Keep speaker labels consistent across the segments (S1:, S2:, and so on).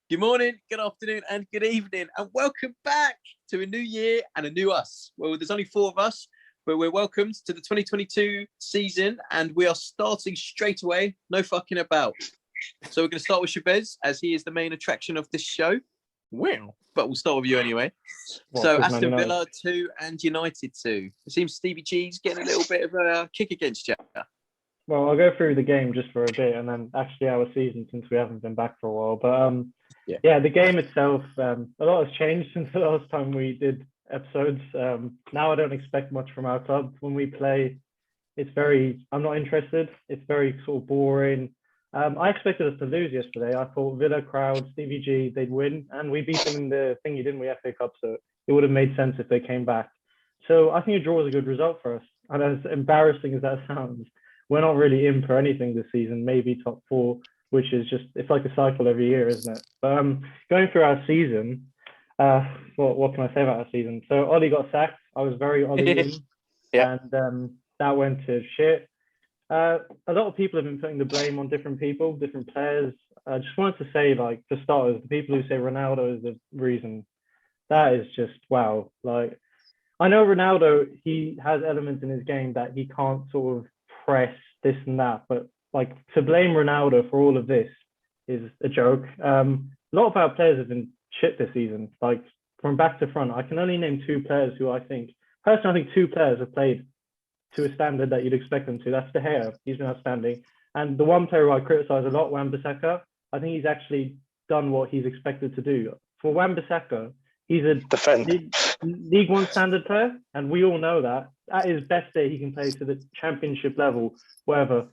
S1: Good morning, good afternoon, and good evening, and welcome back to a new year and a new us. Well, there's only 4 of us, but we're welcomed to the 2022 season, and we are starting straight away. No fucking about. So we're going to start with Chavez, as he is the main attraction of this show. Well, but we'll start with you anyway. So Aston Villa 2 and United 2. It seems Stevie G's getting a little bit of a kick against you.
S2: Well, I'll go through the game just for a bit, and then actually our season since we haven't been back for a while. But yeah, the game itself, a lot has changed since the last time we did episodes. Now I don't expect much from our club. When we play, I'm not interested. It's very sort of boring. I expected us to lose yesterday. I thought Villa crowd, Stevie G, they'd win, and we beat them in the thingy, didn't we, FA Cup? So it would have made sense if they came back. So I think a draw is a good result for us. And as embarrassing as that sounds, we're not really in for anything this season, maybe top 4, which is it's like a cycle every year, isn't it? But going through our season, what can I say about our season? So Ollie got sacked. I was very Ollie in, and that went to shit. A lot of people have been putting the blame on different people, different players. I just wanted to say, like, for starters, the people who say Ronaldo is the reason, that is just, wow. Like, I know Ronaldo, he has elements in his game that he can't sort of press this and that, but like to blame Ronaldo for all of this is a joke. A lot of our players have been shit this season, like from back to front. I can only name 2 players who I think 2 players have played to a standard that you'd expect them to. That's De Gea. He's been outstanding. And the one player who I criticize a lot, Wan-Bissaka, I think he's actually done what he's expected to do. For Wan-Bissaka, he's a League One standard player, and we all know that. At his best day, he can play to the championship level, whatever.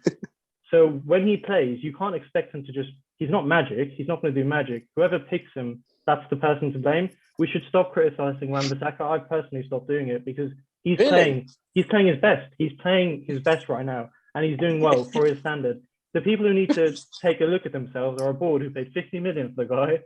S2: So when he plays, you can't expect him to he's not magic. He's not going to do magic. Whoever picks him, that's the person to blame. We should stop criticizing Wan-Bissaka. I personally stopped doing it because he's playing his best. He's playing his best right now, and he's doing well for his standard. The people who need to take a look at themselves are a board who paid 50 million for the guy.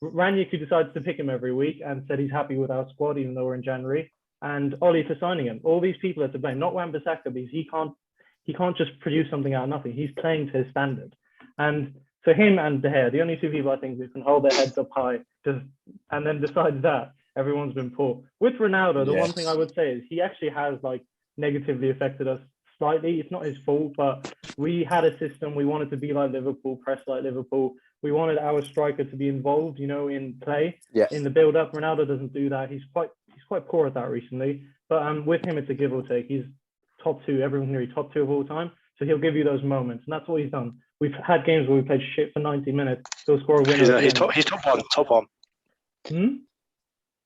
S2: Ranić, who decides to pick him every week and said he's happy with our squad, even though we're in January, and Ollie for signing him. All these people are to blame, not Wan-Bissaka, because he can't just produce something out of nothing. He's playing to his standard. And so him and De Gea, the only 2 people I think who can hold their heads up high, and then besides that, everyone's been poor. With Ronaldo, the one thing I would say is he actually has like negatively affected us slightly. It's not his fault, but we had a system. We wanted to be like Liverpool, press like Liverpool. We wanted our striker to be involved, in play, in the build-up. Ronaldo doesn't do that. He's quite poor at that recently. But with him, it's a give or take. He's top 2. Everyone can read top 2 of all time. So he'll give you those moments, and that's what he's done. We've had games where we played shit for 90 minutes. He'll score a winner.
S3: He's top one.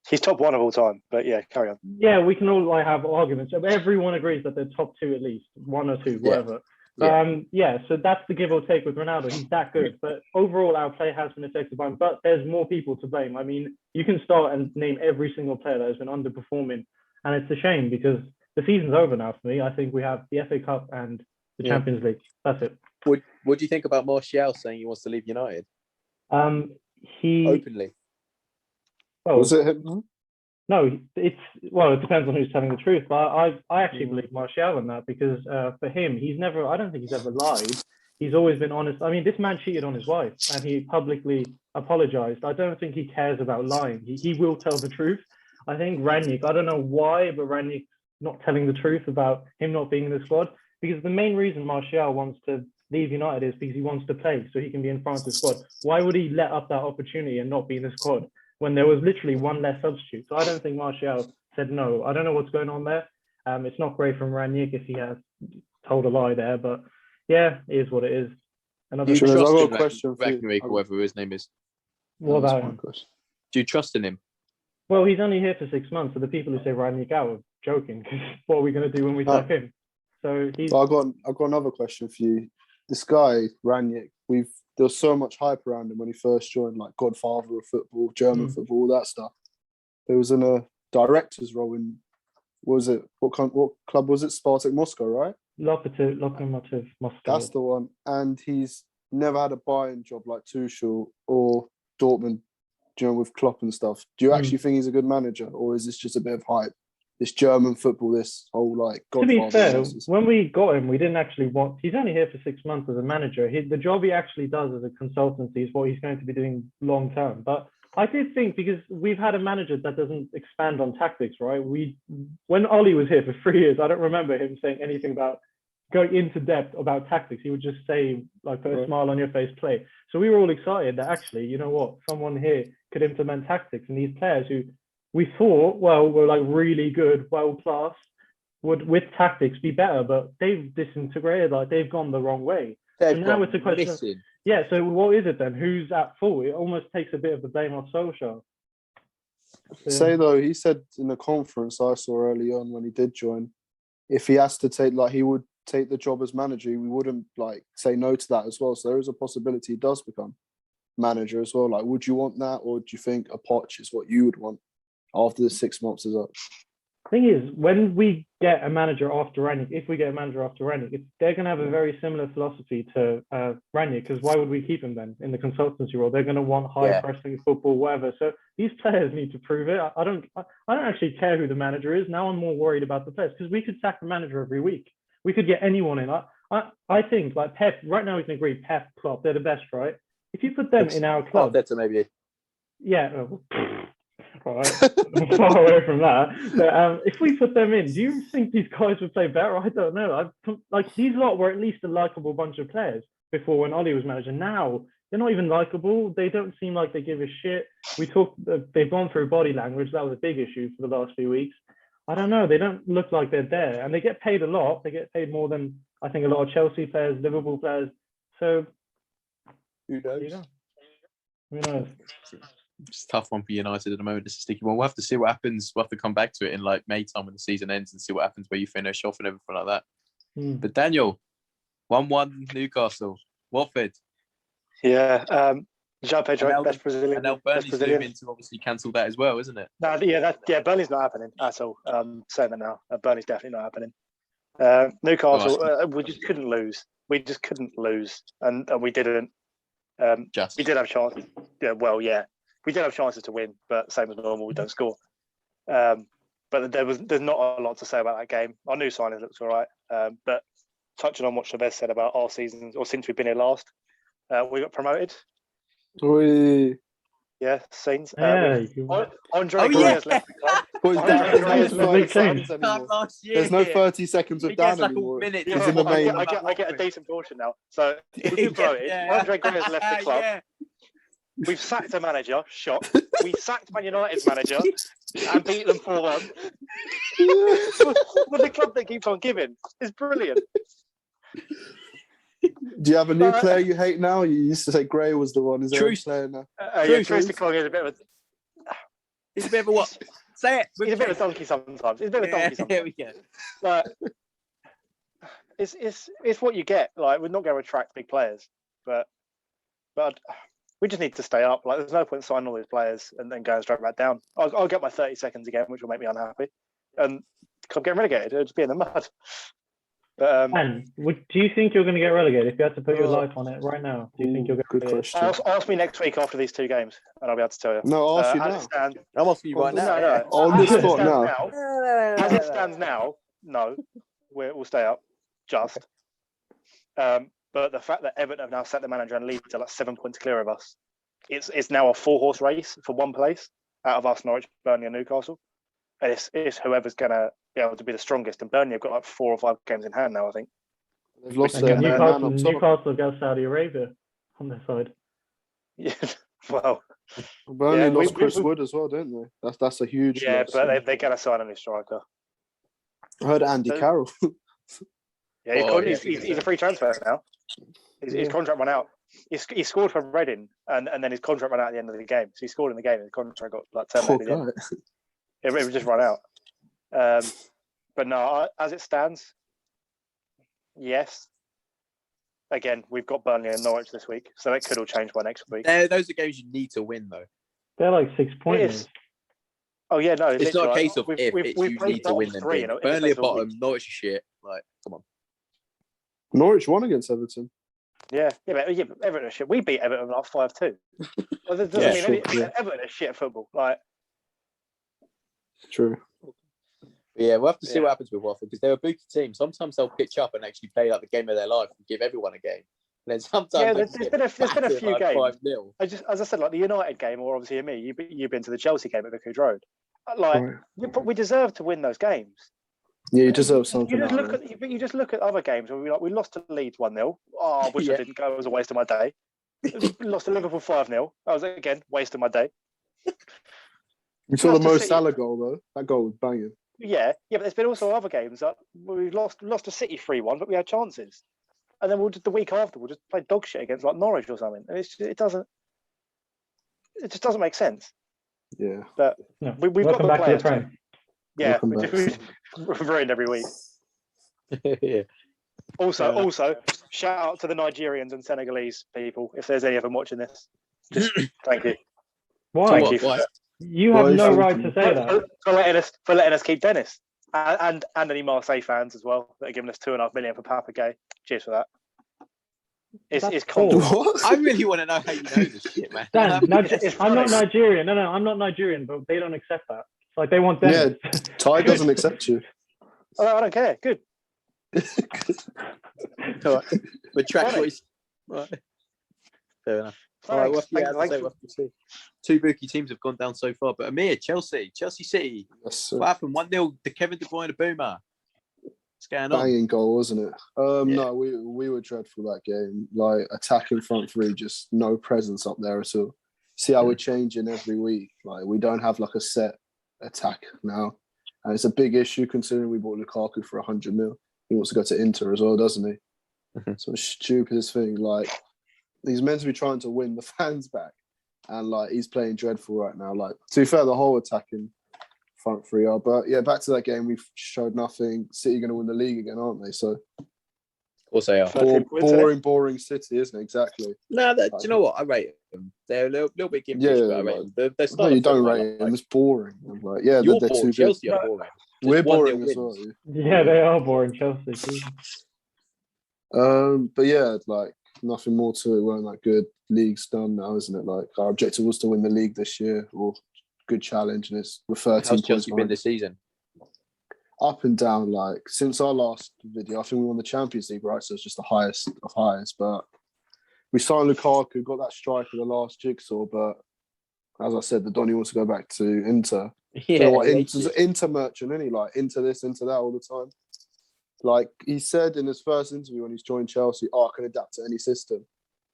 S3: He's top 1 of all time. But yeah, carry on.
S2: Yeah, we can all have arguments. Everyone agrees that they're top 2 at least, 1 or 2, whatever. So that's the give or take with Ronaldo. He's that good, but overall our play has been affected by him. But there's more people to blame. I mean, you can start and name every single player that has been underperforming, and it's a shame because the season's over now for me. I think we have the FA Cup and the Champions League. That's it.
S1: What do you think about Martial saying he wants to leave United?
S2: He
S1: openly.
S2: Well,
S4: was it him?
S2: No, it depends on who's telling the truth. But I actually believe Martial in that because for him, I don't think he's ever lied. He's always been honest. I mean, this man cheated on his wife and he publicly apologized. I don't think he cares about lying. He will tell the truth. I think Ranić, I don't know why, but Ranić not telling the truth about him not being in the squad, because the main reason Martial wants to leave United is because he wants to play so he can be in France's squad. Why would he let up that opportunity and not be in the squad when there was literally 1 less substitute? So I don't think Martial said no. I don't know what's going on there. It's not great from Ranić if he has told a lie there, but yeah, it is what it is.
S1: Do you trust Ranić, whoever his name is?
S2: What about him?
S1: Do you trust in him?
S2: Well, he's only here for 6 months, so the people who say Ranić out are joking, because what are we going to do when we sack him? So
S4: I've got another question for you. This guy, Ranić, there was so much hype around him when he first joined, like Godfather of football, German football, all that stuff. He was in a director's role in, what club was it? Spartak Moscow, right?
S2: Lokomotiv Moscow.
S4: That's the one. And he's never had a buy-in job like Tuchel or Dortmund, with Klopp and stuff. Do you actually think he's a good manager, or is this just a bit of hype? this German football, this whole like
S2: To be
S4: Godfather.
S2: fair,
S4: nonsense.
S2: when we got him, we didn't actually want. He's only here for 6 months as a manager. The job he actually does as a consultancy is what he's going to be doing long term. But I did think, because we've had a manager that doesn't expand on tactics, right? When Ollie was here for 3 years, I don't remember him saying anything about going into depth about tactics. He would just say, like, put a smile on your face, play. So we were all excited that actually, you know what, someone here could implement tactics, and these players who we thought, well, were like really good, well class, would with tactics be better, but they've disintegrated, like they've gone the wrong way. So now it's a question. Yeah, so what is it then? Who's at fault? It almost takes a bit of the blame off Solskjaer.
S4: Say though, he said in a conference I saw early on when he did join, if he has to take, like, he would take the job as manager, we wouldn't like say no to that as well. So there is a possibility he does become manager as well. Like, would you want that, or do you think a Poch is what you would want after the 6 months is up?
S2: Thing is, when we get a manager after Rangnick, if we get a manager after Rangnick, they're going to have a very similar philosophy to Rangnick, because why would we keep him then in the consultancy role? They're going to want high pressing football, whatever. So these players need to prove it. I don't actually care who the manager is. Now I'm more worried about the players, because we could sack the manager every week. We could get anyone in. I think like Pep, right now we can agree Pep, Klopp, they're the best, right? If you put them in our club.
S1: Better maybe.
S2: Yeah. All right, far away from that. But if we put them in, do you think these guys would play better? I don't know. Like, these lot were at least a likable bunch of players before when Ollie was manager. Now they're not even likable. They don't seem like they give a shit. They've gone through body language. That was a big issue for the last few weeks. I don't know. They don't look like they're there, and they get paid a lot. They get paid more than I think a lot of Chelsea players, Liverpool players. So
S4: Who knows?
S2: Who knows?
S1: It's a tough one for United at the moment. It's a sticky one. We'll have to see what happens. We'll have to come back to it in like May time when the season ends and see what happens where you finish off and everything like that. But Daniel, 1-1 Newcastle, Watford.
S3: Yeah, João Pedro, best Brazilian.
S1: And now Burnley's moving to obviously cancel that as well, isn't it?
S3: No, Burnley's not happening at all. Saying that now, Burnley's definitely not happening. Newcastle, we just couldn't lose. We just couldn't lose, and we didn't. We did have chances. Yeah, we did have chances to win, but same as normal, we don't score. But there's not a lot to say about that game. Our new signings looks all right, but touching on what Chavez said about our seasons, or since we've been here last, we got promoted. Yeah, scenes. Andre Gray left the club.
S4: There's no 30 seconds of Dan anymore.
S3: He's in the main. I get a decent portion now. So we've been promoted. Andre Gray has left the club. We've sacked a manager, shot. We sacked Man United's manager and beat them 4-1. With the club that keeps on giving. It's brilliant.
S4: Do you have a new player you hate now? You used to say Gray was the one. Is there a player now?
S3: Truce to Kong is a bit of a...
S1: He's a bit of a what? Say it.
S3: He's a bit of a donkey sometimes. He's a bit of a donkey sometimes.
S1: Here we go.
S3: But it's what you get. Like, we're not going to attract big players, but we just need to stay up. Like, there's no point signing all these players and then going straight back down. I'll get my 30 seconds again, which will make me unhappy, and club getting relegated. It'll just be in the mud. But,
S2: do you think you're going to get relegated if you had to put your life on it right now? Do you think you'll get relegated?
S3: Ask me next week after these 2 games, and I'll be able to tell you.
S4: No, I'll ask you now.
S1: I'm asking you right now.
S3: No.
S4: On the spot now.
S3: As it stands now, no, we'll stay up. Just. But the fact that Everton have now set the manager and Leeds are like 7 points clear of us, it's now a 4-horse race for one place out of us, Norwich, Burnley, and Newcastle. And it's whoever's going to be able to be the strongest. And Burnley have got like 4 or 5 games in hand now, I think.
S4: They've lost
S2: Newcastle have got Saudi Arabia on their side.
S3: Yeah, well.
S4: Burnley lost Chris Wood as well, didn't they? That's a huge loss.
S3: But they're going to sign a new striker.
S4: I heard Andy Carroll.
S3: He's a free transfer now. His contract ran out. He scored for Reading, and then his contract ran out at the end of the game. So he scored in the game, and his contract got like terminated. It just ran out. But no, as it stands, yes. Again, we've got Burnley and Norwich this week, so that could all change by next week.
S1: Those are games you need to win, though.
S2: They're like 6 points.
S3: Oh yeah, no,
S1: it's not a case of if. It's you need to win them. Burnley are bottom, Norwich is shit. Like, come on.
S4: Norwich won against Everton.
S3: Yeah, but Everton are shit. We beat Everton like 5-2. Well, that doesn't mean Everton is shit at football. Like,
S4: true.
S1: But yeah, we'll have to see what happens with Watford because they're a bookie team. Sometimes they'll pitch up and actually play like the game of their life and give everyone a game. And then sometimes
S3: there's been a few
S1: like
S3: games.
S1: 5-0.
S3: As I said, like the United game, or obviously me, you've been to the Chelsea game at Vicarage Road. Like we deserve to win those games.
S4: Yeah, you deserve something.
S3: You just look at other games where we lost to Leeds 1-0. Oh, I wish I didn't go. It was a waste of my day. We lost to Liverpool 5-0. I was again waste of my day.
S4: You saw the Mo Salah goal though. That goal was banging.
S3: Yeah, but there's been also other games that we lost to City 3-1, but we had chances. And then the week after we'll just play dog shit against like Norwich or something. And it just doesn't make sense.
S4: Yeah.
S3: But we've got the players. Yeah, we're ruined every week.
S1: Yeah.
S3: Also, shout out to the Nigerians and Senegalese people if there's any of them watching this. Just thank you.
S2: Why?
S3: Thank you.
S2: You have no right to say that.
S3: For letting us keep Dennis and any Marseille fans as well that are giving us $2.5 million for Papa Gay. Cheers for that. It's cool.
S1: I really want to know how you know this shit, man.
S2: Dan, I'm not Nigerian. No, I'm not Nigerian, but they don't accept that. Like they want Dennis.
S4: Yeah, Ty doesn't accept you.
S3: Oh, I don't care. Good.
S1: All right. But track boys. Right. Fair enough. All right, we'll see. Two bookie teams have gone down so far, but Amir, Chelsea City.
S4: Yes,
S1: what happened? 1-0, the Kevin De Bruyne boomer. What's going on?
S4: Banging goal, wasn't it? No, we were dreadful that game. Like attacking front three, just no presence up there at all. See how we're changing every week. Like we don't have like a set attack now, and it's a big issue considering we bought Lukaku for 100 mil. He wants to go to Inter as well, doesn't he? So stupidest thing. Like he's meant to be trying to win the fans back, and like he's playing dreadful right now. Like to be fair, the whole attacking front three are. But yeah, back to that game, we've showed nothing. City going to win the league again, aren't they? So
S1: of course they are.
S4: Boring City, isn't it? Exactly.
S1: No, do you know what? I rate them. They're a little bit gimmish, but I rate them.
S4: No, you don't rate them. It's boring. Like, yeah,
S1: you're
S4: they're
S1: boring.
S4: too
S1: Chelsea are boring.
S4: We're boring as well.
S2: Yeah, they are boring, Chelsea too.
S4: But yeah, like nothing more to it. Weren't that good. League's done now, isn't it? Like our objective was to win the league this year, or good challenge, and it's we're 13
S1: How's Chelsea been this season?
S4: Up and down. Like since our last video, I think we won the Champions League, right? So it's just the highest of highs. But we signed Lukaku, got that strike for the last jigsaw. But as I said, the Donny wants to go back to Inter.
S1: Yeah,
S4: you know what, Inter merchant, isn't he? Like into this, into that all the time. Like he said in his first interview when he's joined Chelsea, I can adapt to any system.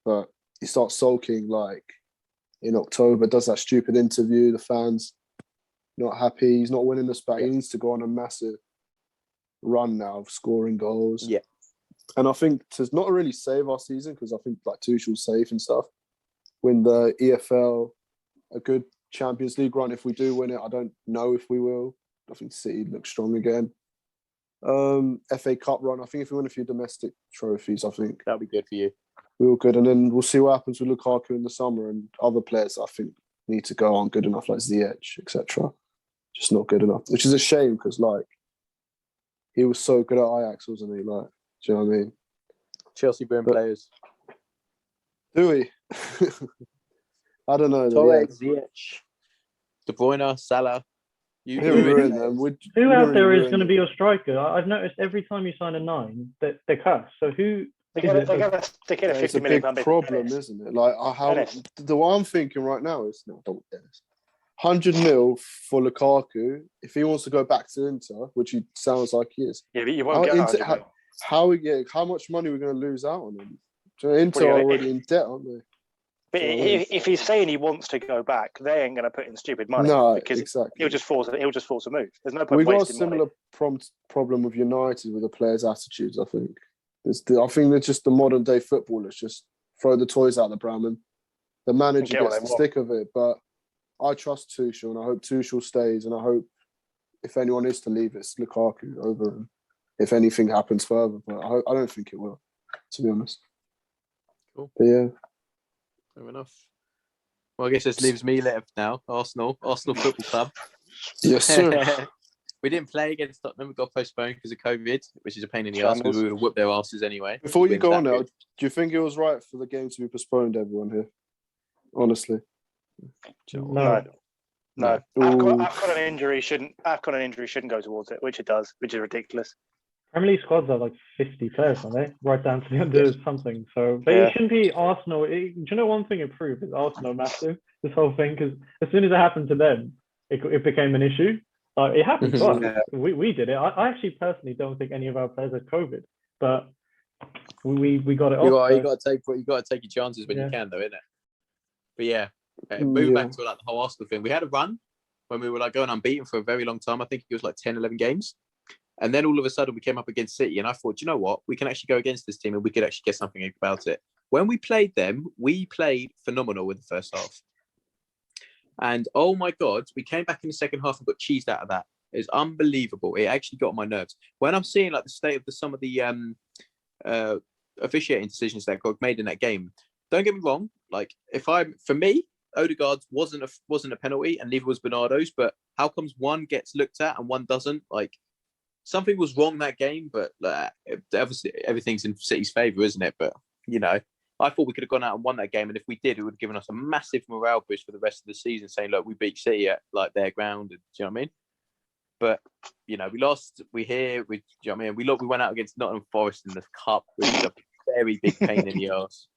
S4: But he starts sulking like in October, does that stupid interview, the fans not happy, he's not winning the back. He needs to go on a massive run now of scoring goals.
S1: Yeah.
S4: And I think to not really save our season, because I think like Tuchel's safe and stuff, win the EFL, a good Champions League run. If we do win it, I don't know if we will. I think City looks strong again. FA Cup run. I think if we win a few domestic trophies, I think
S1: that'll be good for you.
S4: We're all good, and then we'll see what happens with Lukaku in the summer and other players that I think need to go on good enough, like Ziyech, etc. Just not good enough, which is a shame because like he was so good at Ajax, wasn't he? Like, do you know what I mean?
S1: Chelsea burn players.
S4: Do we? I don't know.
S1: Torres, Ziyech, De Bruyne, Salah.
S2: Who out there is going to be your striker? I've noticed every time you sign a 9, that they're cursed. So who?
S3: They get a £50 million
S4: big problem, isn't it? Like the one I'm thinking right now is no, don't Dennis. 100 mil for Lukaku if he wants to go back to Inter, which he sounds like he is.
S3: Yeah, but you won't get
S4: how much money are we going to lose out on him? So Inter are already in debt, aren't they?
S3: But if he's saying he wants to go back, they ain't going to put in stupid money.
S4: No,
S3: because
S4: exactly.
S3: He'll just force a move. There's no point.
S4: We've got a
S3: wasting
S4: similar
S3: money.
S4: problem with United with the players' attitudes. I think. I think they're just the modern day footballers just throw the toys out the pram and the manager gets the stick of it. But I trust Tuchel and I hope Tuchel stays. And I hope if anyone is to leave, it's Lukaku over him. If anything happens further, but I don't think it will, to be honest.
S1: Cool.
S4: But yeah.
S1: Fair enough. Well, I guess this leaves me left now. Arsenal Football Club.
S4: Yes, sir.
S1: We didn't play against Tottenham. We got postponed because of COVID, which is a pain in the arse because we would have whooped their asses anyway.
S4: Before you go on now, do you think it was right for the game to be postponed, everyone here? Honestly.
S3: No. No. AFCON an injury shouldn't go towards it, which it does, which is ridiculous.
S2: Premier League squads are like 50 players, aren't they? Right down to the under something. So, but it shouldn't be Arsenal. Do you know one thing it proved is Arsenal massive, this whole thing, because as soon as it happened to them, it became an issue. It happened to us. Yeah. We did it. I actually personally don't think any of our players had COVID, but we got it off.
S1: You got to take your chances when you can, though, innit? But yeah, moving back to like the whole Arsenal thing, we had a run when we were like going unbeaten for a very long time. I think it was like 10, 11 games. And then all of a sudden we came up against City and I thought, you know what? We can actually go against this team and we could actually get something about it. When we played them, we played phenomenal in the first half. And oh my God, we came back in the second half and got cheesed out of that. It's unbelievable. It actually got on my nerves. When I'm seeing like the state of some of the officiating decisions that got made in that game, don't get me wrong. Like for me, Odegaard's wasn't a penalty and neither was Bernardo's, but how comes one gets looked at and one doesn't? Like, something was wrong that game, but obviously everything's in City's favour, isn't it? But, you know, I thought we could have gone out and won that game. And if we did, it would have given us a massive morale boost for the rest of the season, saying, look, we beat City at like their ground. And, do you know what I mean? But, you know, we lost. Do you know what I mean? We went out against Nottingham Forest in the Cup, which is a very big pain in the arse.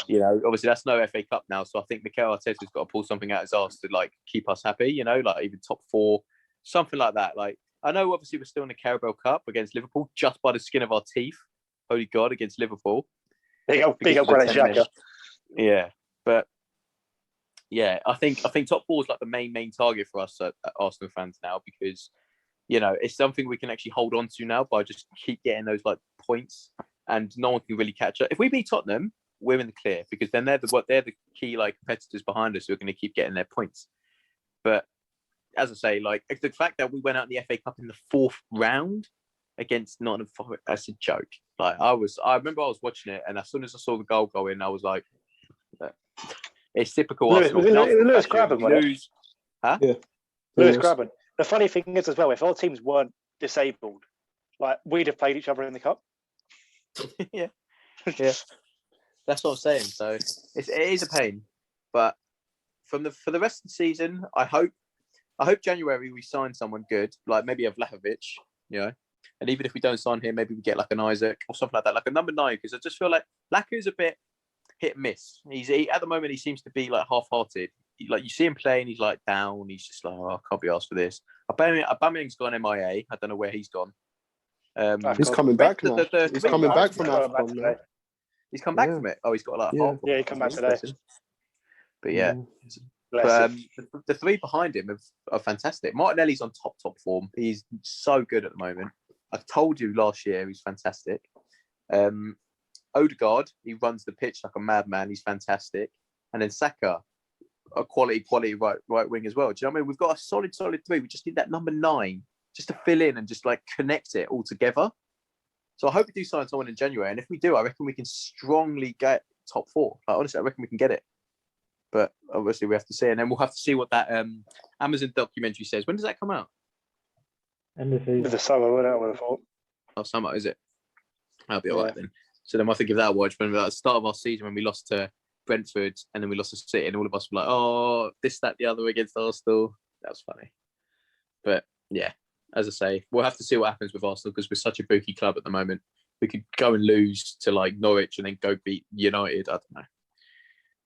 S1: You know, obviously that's no FA Cup now. So I think Mikel Arteta's got to pull something out his arse to like keep us happy, you know, like even top 4, something like that. Like, I know obviously we're still in the Carabao Cup against Liverpool, just by the skin of our teeth. Holy God, against Liverpool.
S3: Big up Granit Xhaka.
S1: Yeah, but yeah, I think top 4 is like the main target for us at Arsenal fans now, because, you know, it's something we can actually hold on to now by just keep getting those like points, and no one can really catch up. If we beat Tottenham, we're in the clear, because then they're the key like competitors behind us who are going to keep getting their points. But as I say, like the fact that we went out in the FA Cup in the 4th round against Nottingham Forest, that's a joke. Like I remember I was watching it, and as soon as I saw the goal go in, I was like, it's typical Arsenal.
S3: Lewis Grabban,
S1: huh?
S3: Yeah. Lewis Grabban. The funny thing is as well, if our teams weren't disabled, like we'd have played each other in the cup.
S1: yeah. That's what I'm saying. So it is a pain, but for the rest of the season, I hope January we sign someone good, like maybe a Vlahovic, you know, and even if we don't sign him, maybe we get like an Isaac or something like that, like a number 9, because I just feel like Laca's a bit hit and miss. At the moment he seems to be like half-hearted. Like you see him playing, he's like down. He's just like, oh, I can't be asked for this. Aubameyang's gone MIA. I don't know where he's gone.
S4: He's coming back now. He's coming back from AFCON.
S1: He's come back from it. Oh, he's got like
S3: yeah, he come back today.
S1: But yeah. But the 3 behind him are fantastic. Martinelli's on top form. He's so good at the moment. I told you last year he's fantastic. Odegaard, he runs the pitch like a madman. He's fantastic. And then Saka, a quality right wing as well. Do you know what I mean? We've got a solid 3. We just need that number 9 just to fill in and just like connect it all together. So I hope we do sign someone in January. And if we do, I reckon we can strongly get top 4. Like, honestly, I reckon we can get it. But obviously we have to see, and then we'll have to see what that Amazon documentary says. When does that come out?
S2: End of season.
S3: The summer, whatever I would have thought.
S1: Oh, summer, is it? That'll be all right then. So then I think give that a watch. When at the start of our season, when we lost to Brentford and then we lost to City, and all of us were like, oh, this, that, the other against Arsenal. That was funny. But yeah, as I say, we'll have to see what happens with Arsenal, because we're such a bookie club at the moment. We could go and lose to like Norwich and then go beat United. I don't know.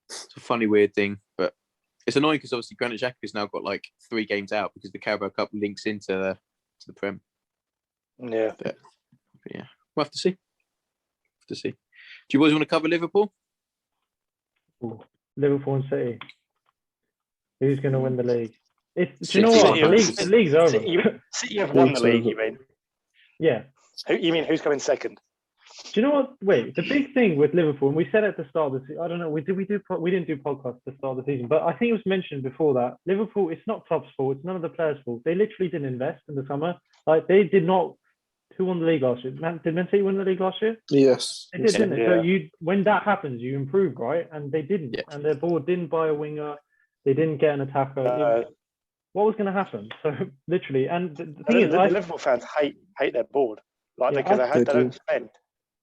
S1: It's a funny, weird thing, but it's annoying because obviously Granit Xhaka has now got like 3 games out because the Carabao Cup links into the Prem.
S3: Yeah.
S1: But yeah, we'll have to see. Do you boys want to cover Liverpool?
S2: Ooh, Liverpool and City. Who's going to win the league? Do you know what? The league's over.
S3: City have won the league, you mean?
S2: Yeah.
S3: You mean who's coming second?
S2: Do you know what? Wait, the big thing with Liverpool, and we said at the start of the season, I don't know, we didn't do podcasts at the start of the season, but I think it was mentioned before that Liverpool, it's not Klopp's fault, it's none of the players' fault. They literally didn't invest in the summer. Like, they did not. Who won the league last year? Did Man City win the league last year?
S4: Yes.
S2: They did, didn't it? So when that happens, you improve, right? And they didn't. Yes. And their board didn't buy a winger. They didn't get an attacker. What was going to happen? So literally, and the thing is,
S3: Liverpool fans hate their board, like because they don't spend.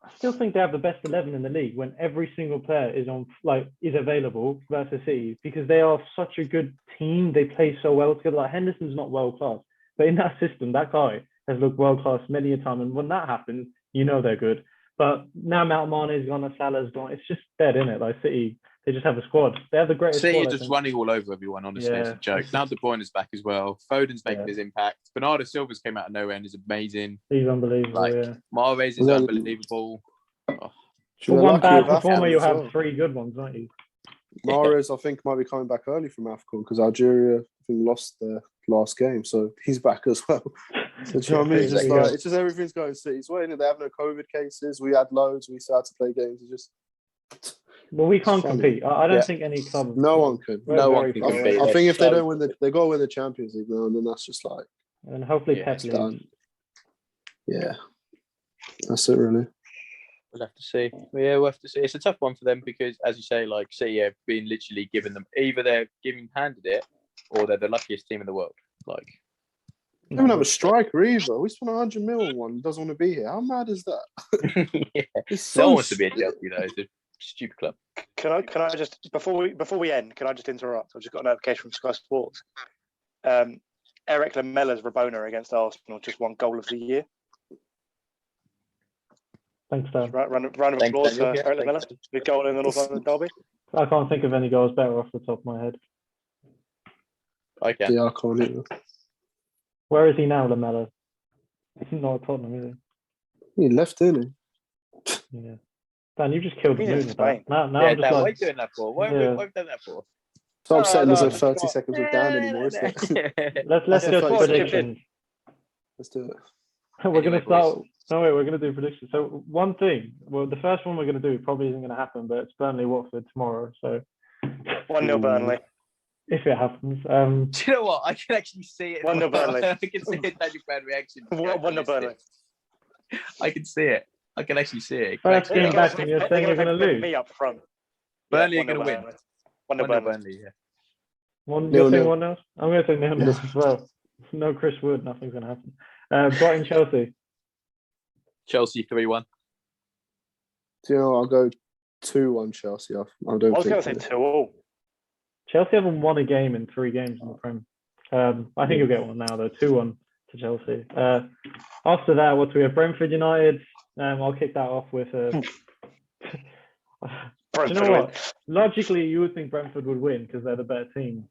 S2: I still think they have the best 11 in the league when every single player is available versus City, because they are such a good team. They play so well together. Like Henderson's not world class, but in that system, that guy has looked world class many a time. And when that happens, they're good. But now Mount Mane's gone, Salah's gone. It's just dead, isn't it? Like City, they just have a squad. They have the greatest
S1: City
S2: squad.
S1: are just running all over everyone, honestly. It's a joke. Now De Bruyne is back as well. Foden's making his impact. Bernardo Silva's came out of nowhere and is amazing.
S2: He's unbelievable,
S1: Mahrez is unbelievable.
S2: Oh. For one bad performer, you'll have 3 good ones, won't you?
S4: Mahrez, I think, might be coming back early from AFCON because Algeria, I think, lost their last game. So he's back as well. So, do you know what I mean? It's just everything's going City. It's waiting. They have no COVID cases. We had loads. We started to play games. It's just...
S2: Well, we can't compete. I don't think any club.
S4: No one can.
S1: No one can compete.
S4: I think if they don't win they got to win the Champions League now, and then that's just like.
S2: And hopefully Pep
S4: done. Yeah, that's it really.
S1: We'll have to see. We'll have to see. It's a tough one for them because, as you say, like City have been literally given them either they're handed it or they're the luckiest team in the world. Like.
S4: We don't have a striker either. We spent 100 million on one. Doesn't want to be here. How mad is that?
S1: Yeah. No one wants to be at Chelsea though. It's a stupid club.
S3: Can I just before we end? Can I just interrupt? I've just got a notification from Sky Sports. Eric Lamella's Rabona against Arsenal just won goal of the year.
S2: Thanks, Dan.
S3: Round of applause for Eric Lamella. Big goal in the North London derby.
S2: I can't think of any goals better off the top of my head.
S1: I can.
S4: Yeah, I can't either.
S2: Where is he now, Lamella? He's not at Tottenham, is
S4: he? He left, didn't
S2: he? Yeah. Dan, you just killed the moon. Now
S1: I'm just Dan, what are you doing that for? Why have we done that for?
S4: It's not upsetting there's 30 seconds with Dan anymore, is it?
S2: Let's do predictions.
S4: Let's do it.
S2: We're going to start. No, wait, we're going to do predictions. So one thing, the first one we're going to do probably isn't going to happen, but it's Burnley-Watford tomorrow. So
S3: 1-0 Burnley.
S2: If it happens.
S1: Do you know what? I can actually see it.
S3: 1-0 Burnley.
S1: I can see it. Daniel fan reaction.
S3: 1-0 Burnley.
S1: I can see it. I can actually see it.
S2: First game back and you're saying you're going to lose.
S3: Me up front.
S1: Burnley are going to win.
S3: 1-0 Burnley.
S1: Yeah.
S2: You're saying 1-0? I'm going to say 0-0 as well. No Chris Wood. Nothing's going to happen. Brighton, Chelsea.
S1: Chelsea 3-1.
S4: Do you know, I'll go 2-1 Chelsea. I was
S3: going to say 2-2.
S2: Chelsea haven't won a game in 3 games in the Prem. I think you'll get one now, though. 2-1 to Chelsea. After that, what do we have? Brentford United. I'll kick that off with do you know what? Logically, you would think Brentford would win because they're the better team.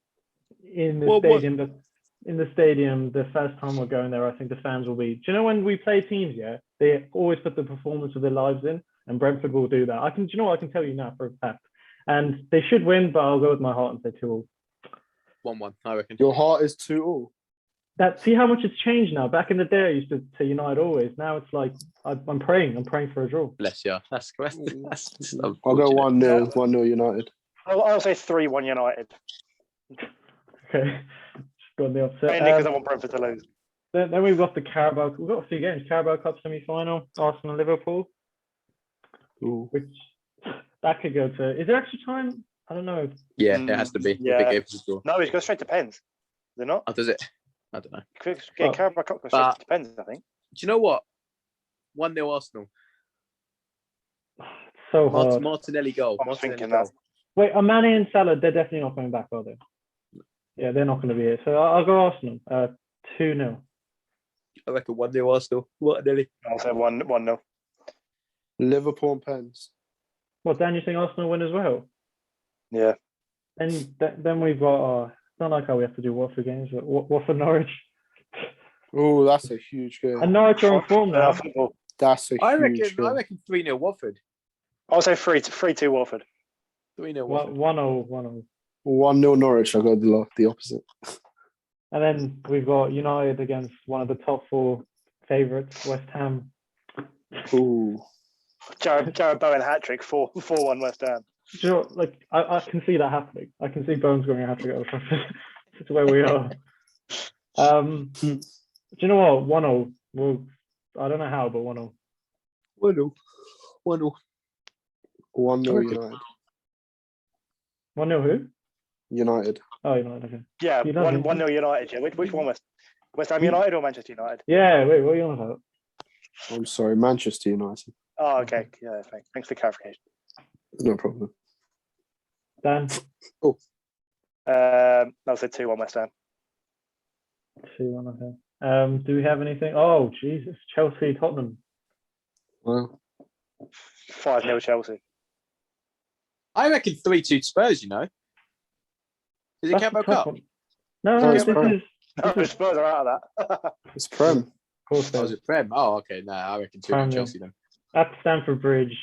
S2: In the stadium, the first time we're going there, I think the fans will be. Do you know when we play teams? Yeah, they always put the performance of their lives in, and Brentford will do that. Do you know what I can tell you now for a fact? And they should win, but I'll go with my heart and say 2-2.
S1: 1-1, I reckon.
S4: Your heart is 2-2.
S2: See how much it's changed now. Back in the day, I used to say United always. Now it's like I'm praying for a draw.
S1: Bless you. That's
S4: I'll go 1-0. 1-0 United.
S3: I'll say 3-1 United.
S2: Okay. Got the opposite.
S3: Mainly because I want Brentford to lose.
S2: Then we've got the Carabao. We've got a few games. Carabao Cup semi-final. Arsenal, Liverpool.
S4: Ooh.
S2: Which that could go to. Is there extra time? I don't know.
S1: Yeah, it has to be.
S3: Yeah. No, it goes straight to pens. Is it not?
S1: Oh, does it? I don't know.
S3: Carabao Cup goes straight to pens, I think.
S1: Do you know what? 1-0 Arsenal.
S2: So hard.
S1: Martinelli goal.
S3: I was thinking that.
S2: Wait, are Mane and Salah? They're definitely not coming back, are they? Yeah, they're not going to be here. So I'll go Arsenal. 2-0.
S1: I reckon 1-0 Arsenal. What, Nelly?
S3: I'll say 1-0.
S4: Liverpool and pens.
S2: What, Dan, you think Arsenal win as well?
S3: Yeah.
S2: And then we've got, it's not like how we have to do Watford games, but Watford Norwich.
S4: Oh, that's a huge game.
S2: And Norwich are on form now.
S4: That's a huge game.
S1: I reckon 3-0 Watford.
S3: I'll say 3-2 Watford.
S1: 3-0 Watford.
S2: 1-0.
S4: 1-0 Norwich. I'll go the opposite.
S2: And then we've got United against one of the top 4 favourites, West Ham.
S4: Ooh.
S3: Jared Bowen hat-trick, 4-1 West Ham.
S2: Sure, like I can see that happening. I can see Bones going to have to go. It's where we are. Do you know what? 1-0. Well, I don't know how, but 1-0.
S4: 1-0. 1-0. 1-0 United.
S2: 1-0 who?
S4: United.
S2: Oh, United. Okay.
S3: Yeah, 1-0 United. Yeah, which one? West Ham United or Manchester United?
S2: Yeah. Wait, what are you on about?
S4: I'm sorry, Manchester United.
S3: Oh, okay. Yeah, thanks for the clarification.
S4: No problem.
S2: Dan?
S3: I'll say 2-1 West Ham.
S2: 2-1, okay. Do we have anything? Oh, Jesus. Chelsea, Tottenham.
S4: Well,
S3: 5-0 Chelsea.
S1: I reckon 3-2 Spurs, you know. Is it
S2: That's
S1: Carabao
S2: a tough
S1: Cup?
S2: one. No,
S4: No,
S2: this
S4: it's Prem.
S2: is...
S3: No, Spurs are out of that.
S4: it's Prem.
S2: Of course,
S1: Oh, is it Prem? Oh, okay. No, I reckon 2-0
S2: Prem, yeah.
S1: Chelsea then.
S2: At Stamford Bridge,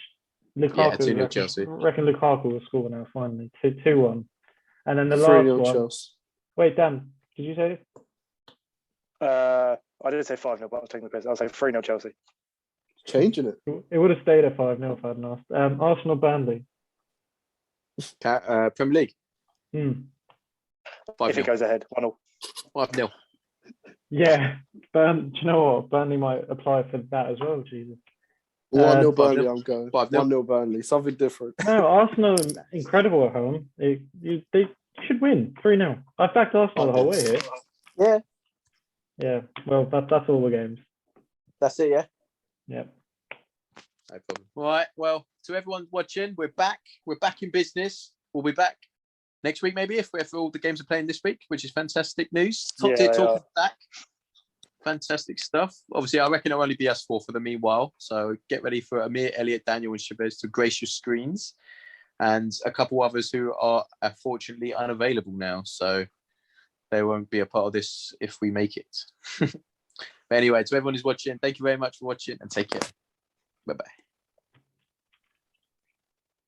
S2: Lukaku,
S1: 2-0 Chelsea.
S2: reckon Lukaku will score now, finally. 2-1. And then the
S4: 3-0
S2: last one...
S4: Chelsea.
S2: Wait, Dan, did you say it?
S3: I didn't say 5-0, but I was taking the piss. I'll say 3-0 Chelsea.
S4: Changing it.
S2: It would have stayed at 5-0 if I hadn't asked. Arsenal, Burnley.
S1: Premier League. 5-0.
S3: If it goes ahead, 1-0.
S1: 5-0.
S2: Yeah, do you know what? Burnley might apply for that as well, Jesus.
S4: 1-0
S1: 5-0.
S4: Burnley, I'm going.
S1: 5-0.
S4: 1-0 Burnley, something different.
S2: No, Arsenal, incredible at home. They should win 3-0. I've backed Arsenal the whole way here.
S1: Yeah.
S2: Yeah, well, that's all the games.
S1: That's it, yeah?
S2: Yeah.
S1: No problem. All right. Well, to everyone watching, we're back. We're back in business. We'll be back next week, maybe, if all the games are playing this week, which is fantastic news. Top tier talk is back. Fantastic stuff. Obviously, I reckon it'll only be us four for the meanwhile. So get ready for Amir, Elliot, Daniel, and Shabazz to grace your screens, and a couple others who are unfortunately unavailable now. So they won't be a part of this if we make it. But anyway, to everyone who's watching, thank you very much for watching, and take care. Bye-bye.